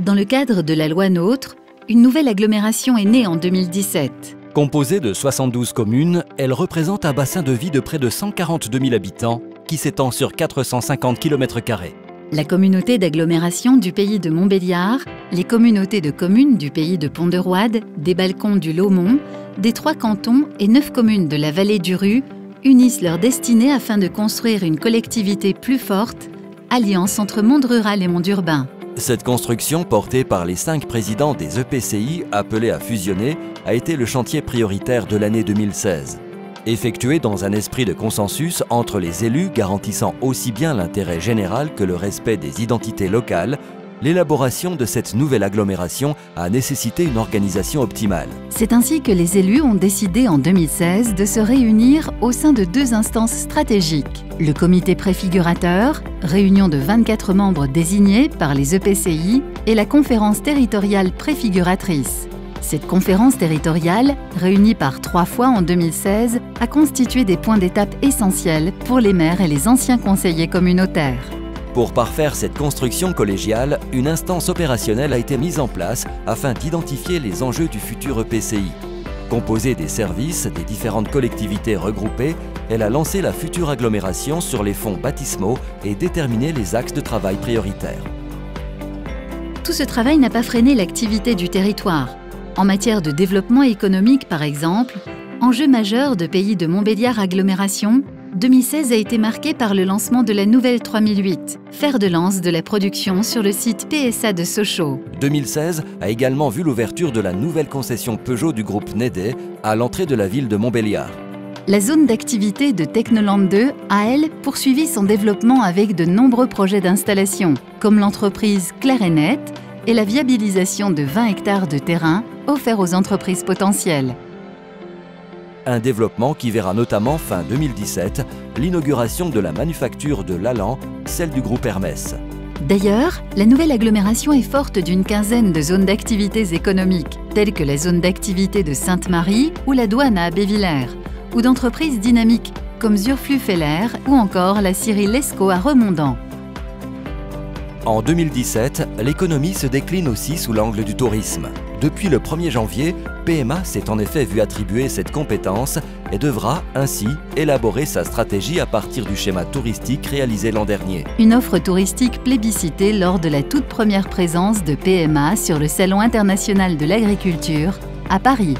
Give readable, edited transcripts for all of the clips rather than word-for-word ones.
Dans le cadre de la loi NOTRe, une nouvelle agglomération est née en 2017. Composée de 72 communes, elle représente un bassin de vie de près de 142 000 habitants qui s'étend sur 450 km². La communauté d'agglomération du pays de Montbéliard, les communautés de communes du pays de Pont-de-Roide, des Balcons du Laumont, des 3 cantons et 9 communes de la vallée du Ruz unissent leurs destinées afin de construire une collectivité plus forte, alliance entre monde rural et monde urbain. Cette construction, portée par les 5 présidents des EPCI appelés à fusionner, a été le chantier prioritaire de l'année 2016. Effectué dans un esprit de consensus entre les élus garantissant aussi bien l'intérêt général que le respect des identités locales, l'élaboration de cette nouvelle agglomération a nécessité une organisation optimale. C'est ainsi que les élus ont décidé en 2016 de se réunir au sein de 2 instances stratégiques. Le comité préfigurateur, réunion de 24 membres désignés par les EPCI, et la conférence territoriale préfiguratrice. Cette conférence territoriale, réunie par 3 fois en 2016, a constitué des points d'étape essentiels pour les maires et les anciens conseillers communautaires. Pour parfaire cette construction collégiale, une instance opérationnelle a été mise en place afin d'identifier les enjeux du futur EPCI. Composée des services des différentes collectivités regroupées, elle a lancé la future agglomération sur les fonds baptismaux et déterminé les axes de travail prioritaires. Tout ce travail n'a pas freiné l'activité du territoire. En matière de développement économique, par exemple, enjeu majeur de Pays de Montbéliard Agglomération, 2016 a été marqué par le lancement de la nouvelle 3008, fer de lance de la production sur le site PSA de Sochaux. 2016 a également vu l'ouverture de la nouvelle concession Peugeot du groupe Nedey à l'entrée de la ville de Montbéliard. La zone d'activité de Technoland 2 a, elle, poursuivi son développement avec de nombreux projets d'installation, comme l'entreprise Clair et Net et la viabilisation de 20 hectares de terrain offerts aux entreprises potentielles. Un développement qui verra notamment fin 2017 l'inauguration de la manufacture de Lalande, celle du groupe Hermès. D'ailleurs, la nouvelle agglomération est forte d'une quinzaine de zones d'activités économiques, telles que la zone d'activité de Sainte-Marie ou la douane à Abbé-Villers, ou d'entreprises dynamiques comme Zurflugh-Feller ou encore la scierie Lescaut à Remondant. En 2017, l'économie se décline aussi sous l'angle du tourisme. Depuis le 1er janvier, PMA s'est en effet vu attribuer cette compétence et devra ainsi élaborer sa stratégie à partir du schéma touristique réalisé l'an dernier. Une offre touristique plébiscitée lors de la toute première présence de PMA sur le Salon international de l'agriculture à Paris.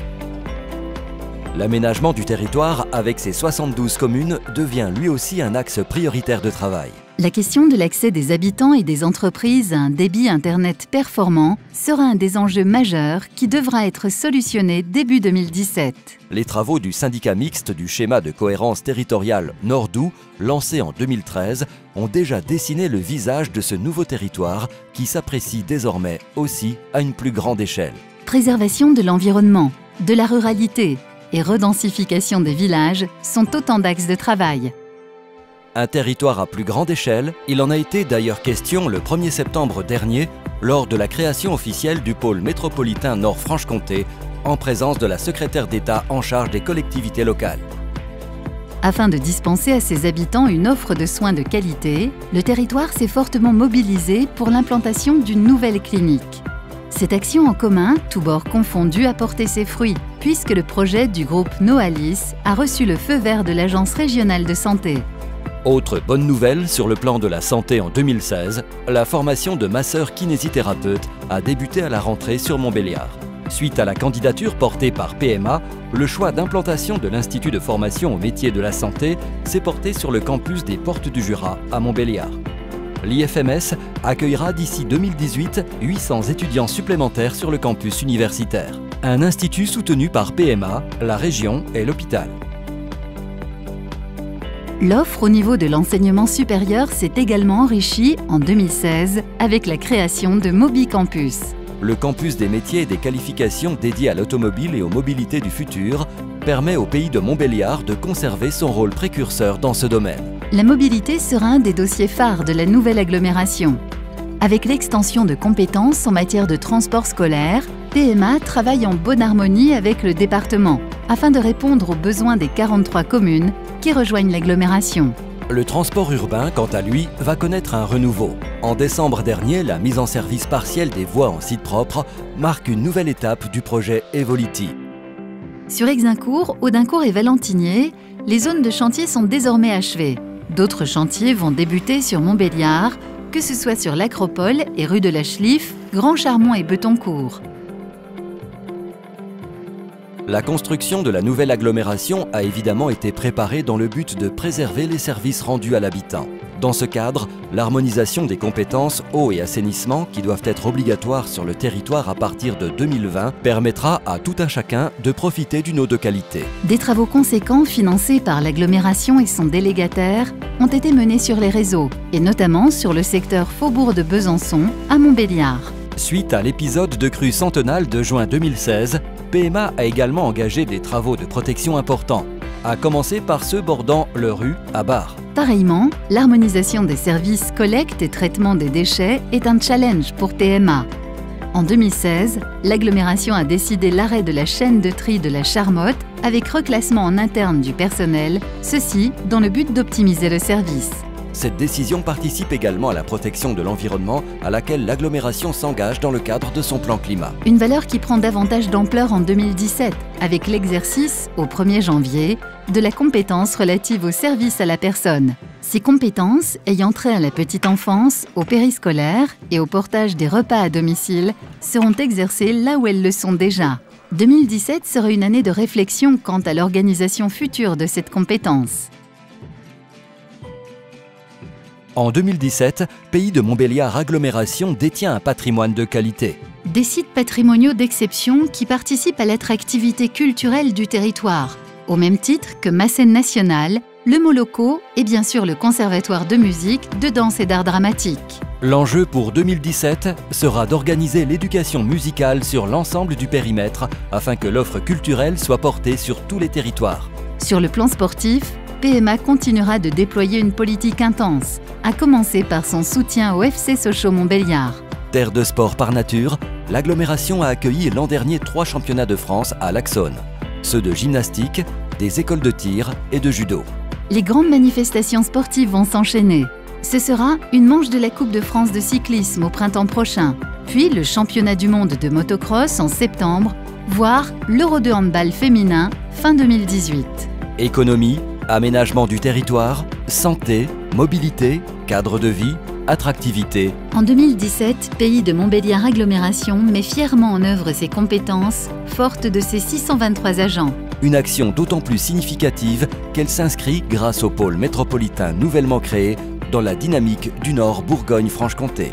L'aménagement du territoire avec ses 72 communes devient lui aussi un axe prioritaire de travail. La question de l'accès des habitants et des entreprises à un débit Internet performant sera un des enjeux majeurs qui devra être solutionné début 2017. Les travaux du syndicat mixte du schéma de cohérence territoriale Nord-Doubs, lancé en 2013, ont déjà dessiné le visage de ce nouveau territoire qui s'apprécie désormais aussi à une plus grande échelle. Préservation de l'environnement, de la ruralité et redensification des villages sont autant d'axes de travail. Un territoire à plus grande échelle, il en a été d'ailleurs question le 1er septembre dernier lors de la création officielle du pôle métropolitain Nord-Franche-Comté en présence de la secrétaire d'État en charge des collectivités locales. Afin de dispenser à ses habitants une offre de soins de qualité, le territoire s'est fortement mobilisé pour l'implantation d'une nouvelle clinique. Cette action en commun, tous bords confondus, a porté ses fruits, puisque le projet du groupe Noalis a reçu le feu vert de l'Agence régionale de santé. Autre bonne nouvelle sur le plan de la santé en 2016, la formation de masseurs kinésithérapeutes a débuté à la rentrée sur Montbéliard. Suite à la candidature portée par PMA, le choix d'implantation de l'Institut de formation aux métiers de la santé s'est porté sur le campus des Portes du Jura à Montbéliard. L'IFMS accueillera d'ici 2018 800 étudiants supplémentaires sur le campus universitaire. Un institut soutenu par PMA, la région et l'hôpital. L'offre au niveau de l'enseignement supérieur s'est également enrichie en 2016 avec la création de MobiCampus. Le campus des métiers et des qualifications dédié à l'automobile et aux mobilités du futur permet au pays de Montbéliard de conserver son rôle précurseur dans ce domaine. La mobilité sera un des dossiers phares de la nouvelle agglomération. Avec l'extension de compétences en matière de transport scolaire, PMA travaille en bonne harmonie avec le département afin de répondre aux besoins des 43 communes qui rejoignent l'agglomération. Le transport urbain, quant à lui, va connaître un renouveau. En décembre dernier, la mise en service partielle des voies en site propre marque une nouvelle étape du projet Evolity. Sur Exincourt, Audincourt et Valentinier, les zones de chantier sont désormais achevées. D'autres chantiers vont débuter sur Montbéliard, que ce soit sur l'Acropole et rue de la Schliffe, Grand Charmont et Betoncourt. La construction de la nouvelle agglomération a évidemment été préparée dans le but de préserver les services rendus à l'habitant. Dans ce cadre, l'harmonisation des compétences eau et assainissement, qui doivent être obligatoires sur le territoire à partir de 2020, permettra à tout un chacun de profiter d'une eau de qualité. Des travaux conséquents financés par l'agglomération et son délégataire ont été menés sur les réseaux, et notamment sur le secteur Faubourg de Besançon à Montbéliard. Suite à l'épisode de crue centenale de juin 2016, PMA a également engagé des travaux de protection importants, à commencer par ceux bordant le Rue à Bar. Pareillement, l'harmonisation des services collecte et traitement des déchets est un challenge pour PMA. En 2016, l'agglomération a décidé l'arrêt de la chaîne de tri de la Charmotte avec reclassement en interne du personnel, ceci dans le but d'optimiser le service. Cette décision participe également à la protection de l'environnement à laquelle l'agglomération s'engage dans le cadre de son plan climat. Une valeur qui prend davantage d'ampleur en 2017 avec l'exercice, au 1er janvier, de la compétence relative au service à la personne. Ces compétences, ayant trait à la petite enfance, au périscolaire et au portage des repas à domicile, seront exercées là où elles le sont déjà. 2017 sera une année de réflexion quant à l'organisation future de cette compétence. En 2017, Pays de Montbéliard Agglomération détient un patrimoine de qualité. Des sites patrimoniaux d'exception qui participent à l'attractivité culturelle du territoire, au même titre que ma scène nationale, le Moloko et bien sûr le Conservatoire de musique, de danse et d'art dramatique. L'enjeu pour 2017 sera d'organiser l'éducation musicale sur l'ensemble du périmètre afin que l'offre culturelle soit portée sur tous les territoires. Sur le plan sportif, PMA continuera de déployer une politique intense, à commencer par son soutien au FC Sochaux-Montbéliard. Terre de sport par nature, l'agglomération a accueilli l'an dernier 3 championnats de France à l'Axone, ceux de gymnastique, des écoles de tir et de judo. Les grandes manifestations sportives vont s'enchaîner. Ce sera une manche de la Coupe de France de cyclisme au printemps prochain, puis le championnat du monde de motocross en septembre, voire l'Euro de handball féminin fin 2018. Économie, aménagement du territoire, santé, mobilité, cadre de vie, attractivité. En 2017, Pays de Montbéliard Agglomération met fièrement en œuvre ses compétences, forte de ses 623 agents. Une action d'autant plus significative qu'elle s'inscrit grâce au pôle métropolitain nouvellement créé dans la dynamique du Nord Bourgogne-Franche-Comté.